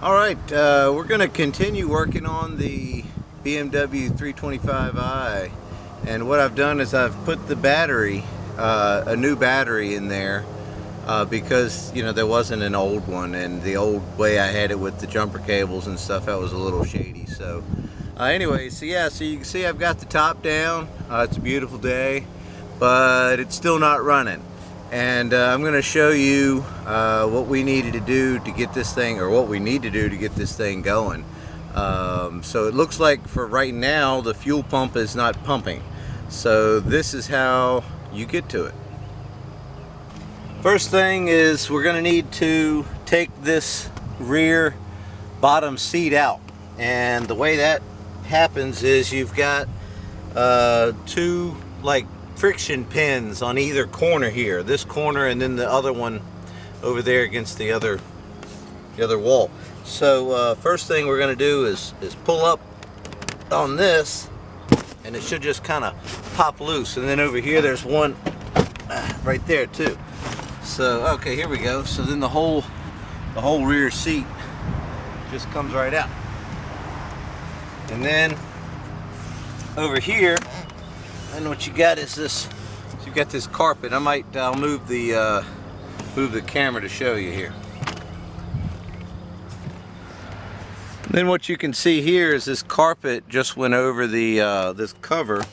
Alright, we're going to continue working on the BMW 325i, and what I've done is I've put the battery, a new battery in there, because there wasn't an old one, and the old way I had it with the jumper cables and stuff, that was a little shady. So anyway, so you can see I've got the top down. It's a beautiful day, but it's still not running. And I'm going to show you what we needed to do to get this thing, or what we need to do to get this thing going. So it looks like for right now the fuel pump is not pumping. So this is how you get to it. First thing is we're going to need to take this rear bottom seat out. And the way that happens is you've got two friction pins on either corner here, this corner and then the other one over there against the other wall. So first thing we're going to do is pull up on this, and it should just kind of pop loose. And then over here there's one right there too. So okay, here we go. So then the whole rear seat just comes right out. And then over here, and what you got is this. So you've got this carpet. I'll move the camera to show you here. And then what you can see here is this carpet just went over the this cover,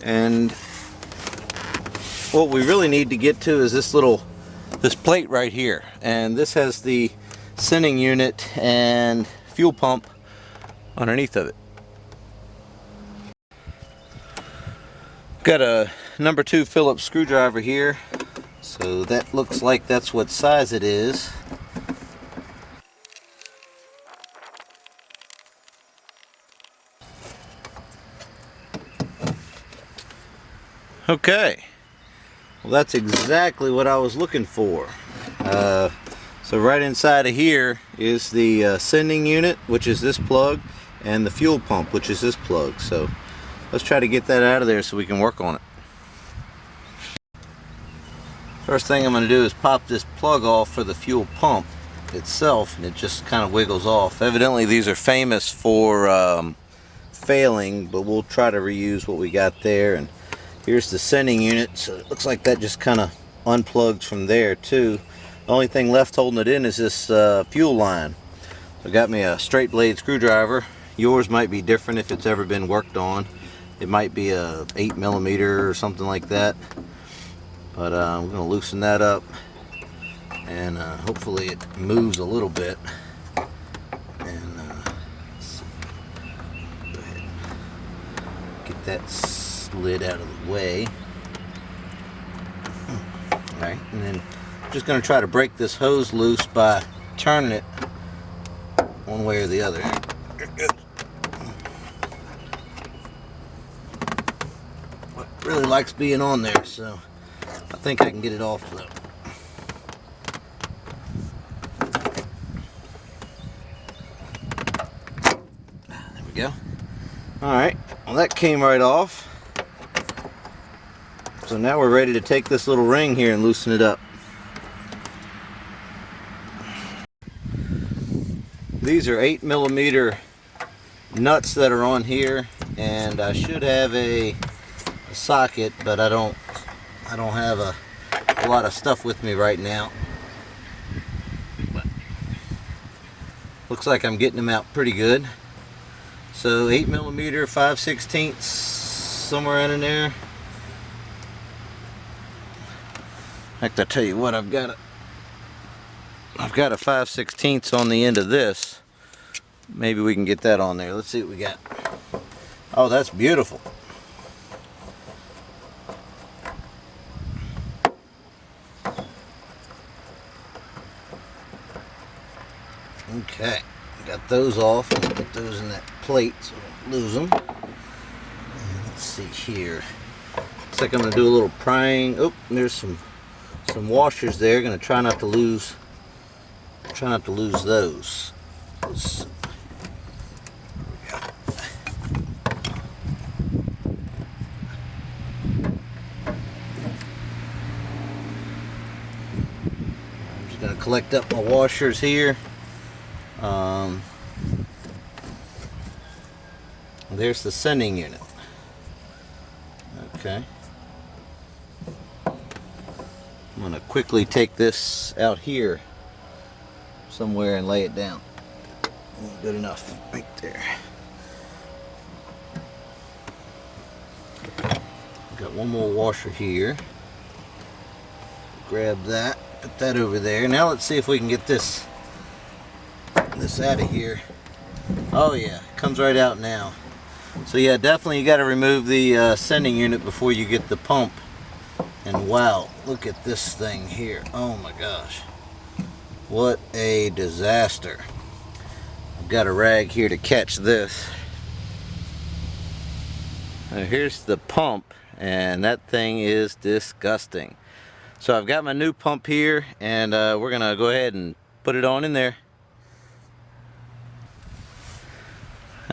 and what we really need to get to is this plate right here, and this has the sending unit and fuel pump underneath of it. Got a number 2 Phillips screwdriver here, so that looks like that's what size it is. Okay, well that's exactly what I was looking for. So right inside of here is the sending unit, which is this plug, and the fuel pump, which is this plug. So let's try to get that out of there so we can work on it. First thing I'm going to do is pop this plug off for the fuel pump itself, and it just kind of wiggles off. Evidently these are famous for failing, but we'll try to reuse what we got there. And here's the sending unit, so it looks like that just kind of unplugs from there too. The only thing left holding it in is this fuel line. So I got me a straight blade screwdriver. Yours might be different if it's ever been worked on. It might be a 8mm or something like that. But I'm going to loosen that up, and hopefully it moves a little bit. And let's see. Go ahead and get that slid out of the way. Alright, and then I'm just going to try to break this hose loose by turning it one way or the other. It really likes being on there, so I think I can get it off though. There we go. Alright, well that came right off. So now we're ready to take this little ring here and loosen it up. These are 8mm nuts that are on here, and I should have a socket, but I don't have a lot of stuff with me right now. But looks like I'm getting them out pretty good. So 8mm 5/16, somewhere in there. In fact, I tell you what, I've got a 5/16 on the end of this. Maybe we can get that on there. Let's see what we got. Oh, that's beautiful. Okay, got those off. Let's put those in that plate so we don't lose them. And let's see here. Looks like I'm going to do a little prying. Oh, there's some washers there. Going to try not to lose those. collect up my washers here. There's the sending unit. Okay. I'm going to quickly take this out here somewhere and lay it down. Good enough. Right there. Got one more washer here. Grab that. Put that over there. Now let's see if we can get this out of here. Oh yeah, it comes right out now. So yeah, definitely you got to remove the sending unit before you get the pump. And wow, look at this thing here. Oh my gosh. What a disaster. I've got a rag here to catch this. Now here's the pump, and that thing is disgusting. So I've got my new pump here, and we're gonna go ahead and put it on in there.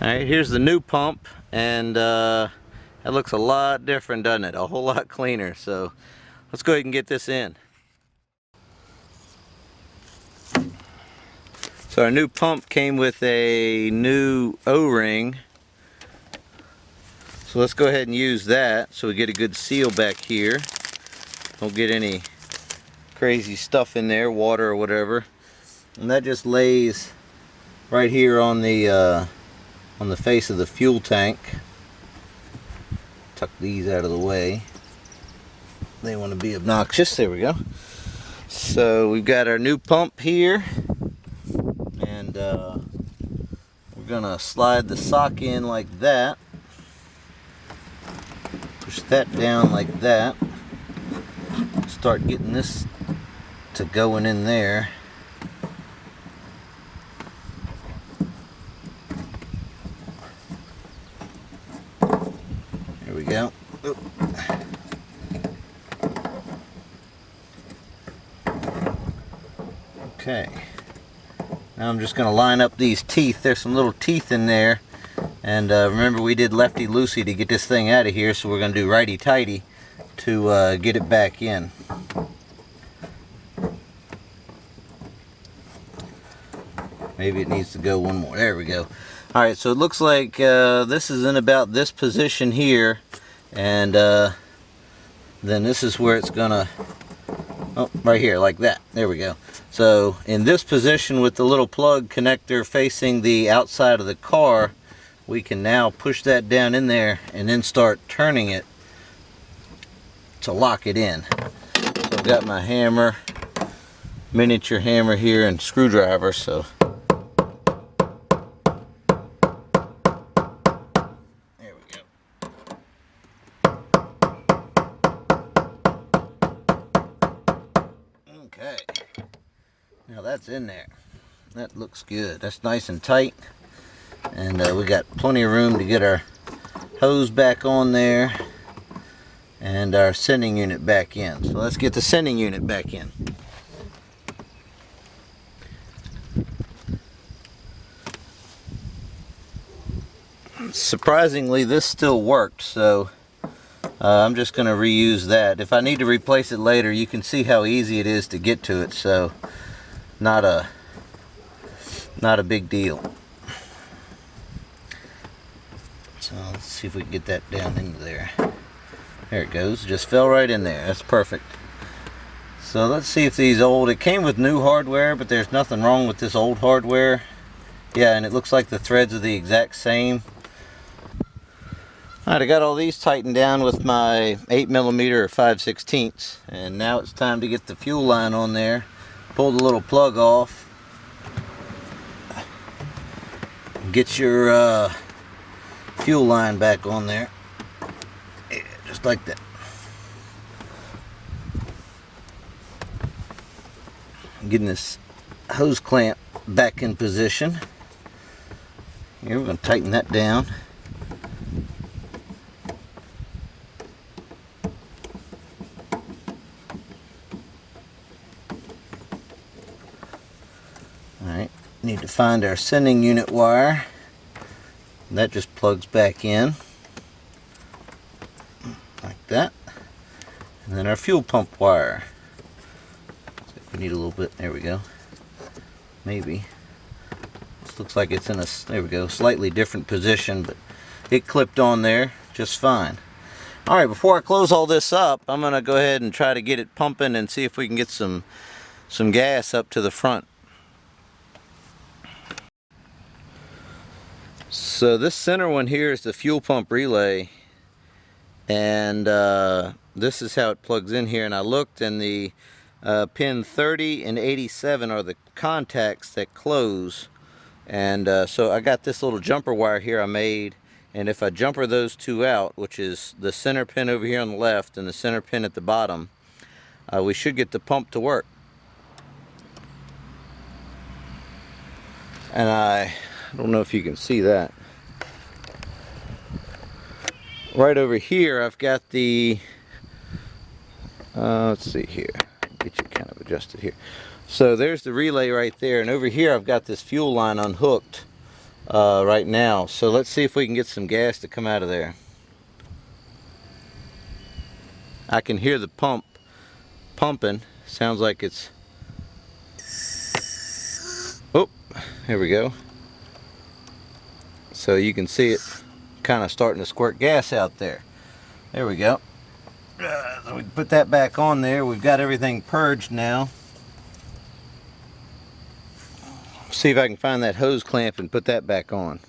Alright, here's the new pump, and it looks a lot different, doesn't it? A whole lot cleaner. So let's go ahead and get this in. So our new pump came with a new O-ring. So let's go ahead and use that so we get a good seal back here. Don't get any crazy stuff in there, water or whatever. And that just lays right here on the face of the fuel tank. Tuck these out of the way. They want to be obnoxious. There we go. So we've got our new pump here, and we're gonna slide the sock in like that. Push that down like that. Start getting this to going in there. There we go. Oop. Okay. Now I'm just going to line up these teeth. There's some little teeth in there. And remember, we did lefty-loosey to get this thing out of here, so we're going to do righty-tighty to get it back in. Maybe it needs to go one more. There we go. Alright, so it looks like this is in about this position here, and then this is where it's gonna, oh, right here, like that. There we go. So in this position with the little plug connector facing the outside of the car, we can now push that down in there and then start turning it to lock it in. So I've got my hammer, miniature hammer here, and screwdriver. So there we go. Okay, now that's in there. That looks good. That's nice and tight. And we got plenty of room to get our hose back on there and our sending unit back in. So let's get the sending unit back in. Surprisingly, this still worked, so I'm just going to reuse that. If I need to replace it later, you can see how easy it is to get to it, so not a big deal. So let's see if we can get that down into there. There it goes. Just fell right in there. That's perfect. So let's see if these old, it came with new hardware, but there's nothing wrong with this old hardware. Yeah, and it looks like the threads are the exact same. Alright, I got all these tightened down with my 8mm or 5/16, and now it's time to get the fuel line on there. Pull the little plug off. Get your fuel line back on there. Yeah, just like that. Getting this hose clamp back in position. Here, we're going to tighten that down. Alright, need to find our sending unit wire. That just plugs back in like that. And then our fuel pump wire. So we need a little bit. There we go. Maybe. This looks like it's in a, there we go, slightly different position, but it clipped on there just fine. All right, before I close all this up, I'm gonna go ahead and try to get it pumping and see if we can get some gas up to the front. So this center one here is the fuel pump relay, and this is how it plugs in here. And I looked, and the pin 30 and 87 are the contacts that close. And so I got this little jumper wire here I made, and if I jumper those two out, which is the center pin over here on the left and the center pin at the bottom, we should get the pump to work. And I don't know if you can see that. Right over here I've got the, let's see here, get you kind of adjusted here. So there's the relay right there, and over here I've got this fuel line unhooked right now. So let's see if we can get some gas to come out of there. I can hear the pump pumping. Sounds like it's, oh, here we go. So you can see it kind of starting to squirt gas out there. There we go. So we can put that back on there. We've got everything purged now. See if I can find that hose clamp and put that back on.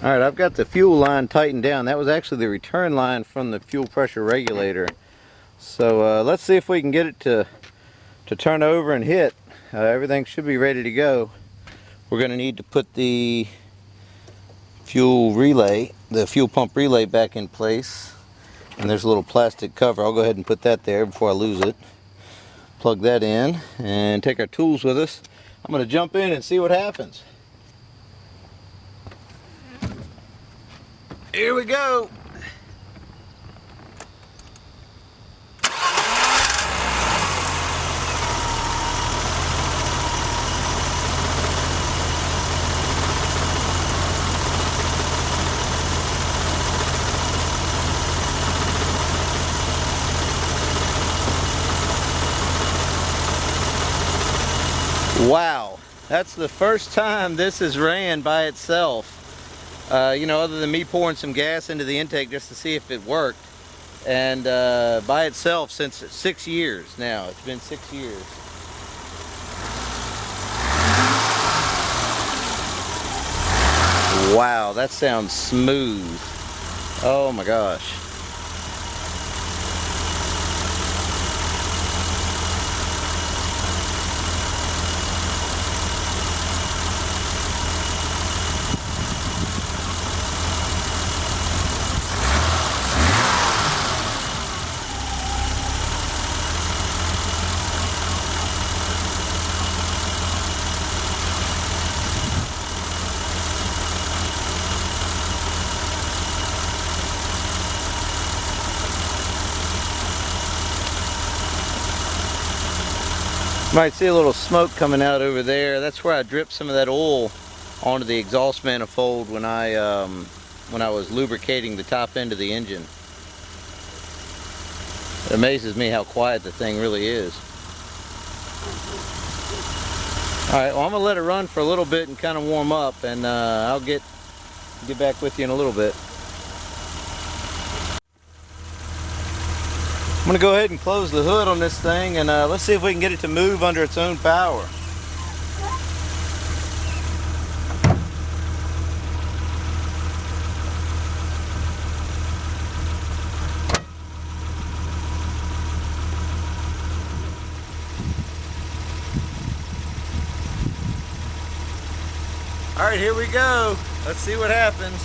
Alright, I've got the fuel line tightened down. That was actually the return line from the fuel pressure regulator. So let's see if we can get it to turn over and hit. Everything should be ready to go. We're going to need to put the fuel relay, the fuel pump relay, back in place. And there's a little plastic cover. I'll go ahead and put that there before I lose it. Plug that in and take our tools with us. I'm going to jump in and see what happens. Here we go. Wow, that's the first time this has ran by itself. You know, other than me pouring some gas into the intake just to see if it worked. And by itself since 6 years now. It's been 6 years. Wow, that sounds smooth. Oh my gosh. Might see a little smoke coming out over there. That's where I dripped some of that oil onto the exhaust manifold when I was lubricating the top end of the engine. It amazes me how quiet the thing really is. Alright, well, I'm going to let it run for a little bit and kind of warm up, and I'll get back with you in a little bit. I'm going to go ahead and close the hood on this thing, and let's see if we can get it to move under its own power. Alright, here we go. Let's see what happens.